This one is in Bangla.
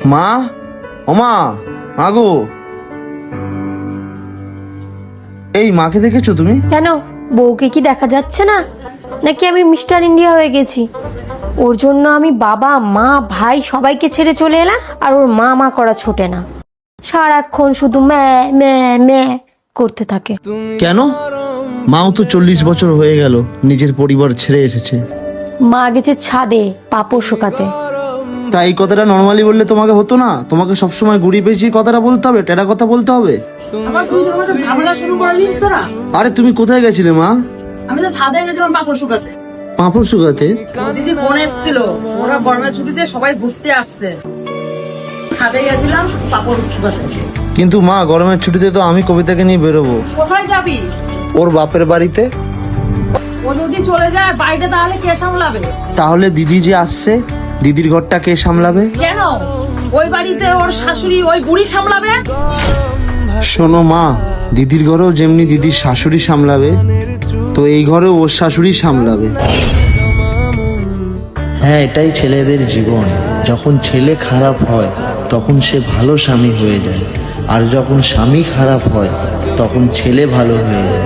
মা, ও মা, মাগো, এই মাকে দেখেছো তুমি? কেন, বউকে কি দেখা যাচ্ছে না? নাকি আমি মিস্টার ইন্ডিয়া হয়ে গেছি? ওর জন্য আমি বাবা মা ভাই সবাইকে ছেড়ে চলে এলাম, আর ওর মা মা করা ছোটে না, সারাক্ষণ শুধু ম্যা ম্যা ম্যা করতে থাকে। কেন? মাও তো 40 বছর হয়ে গেল নিজের পরিবার ছেড়ে এসেছে। মা গেছে ছাদে পাপড় শুকাতে। তাই এই কথাটা নর্মালি বললে তোমাকে হতো না? তোমাকে সবসময় গুড়ি পেঁচিয়ে কথাটা বলতে হবে, টেরা কথা বলতে হবে? আবার তুই যখন তো ঝামেলা শুরু করলিস তোরা। আরে তুমি কোথায় গেছিলে মা? আমি তো ছাদে গেছিলাম পাপড় শুকাতে। পাঁপড় শুকাতে? দিদি ফোন এসেছিল, ওরা গরমের ছুটিতে সবাই ঘুরতে আসছে, ছাদে গেছিলাম পাপড় শুকাতে। কিন্তু মা, গরমের ছুটিতে তো আমি কবিতাকে নিয়ে বেরোবো। কোথায় যাবি? ওর বাপের বাড়িতে। ও যদি চলে যায় বাড়িটা তাহলে কে সামলাবে? তাহলে দিদি যে আসছে, দিদির ঘরটা কে সামলাবে? কেন ওই বাড়িতে ওর শাশুড়ি ওই বুড়ি সামলাবে? শোনো মা, দিদির ঘরেও যেমনি দিদির শাশুড়ি সামলাবে, তো এই ঘরেও ওর শাশুড়ি সামলাবে। হ্যাঁ, এটাই ছেলেদের জীবন। যখন ছেলে খারাপ হয় তখন সে ভালো স্বামী হয়ে যায়, আর যখন স্বামী খারাপ হয় তখন ছেলে ভালো হয়ে যায়।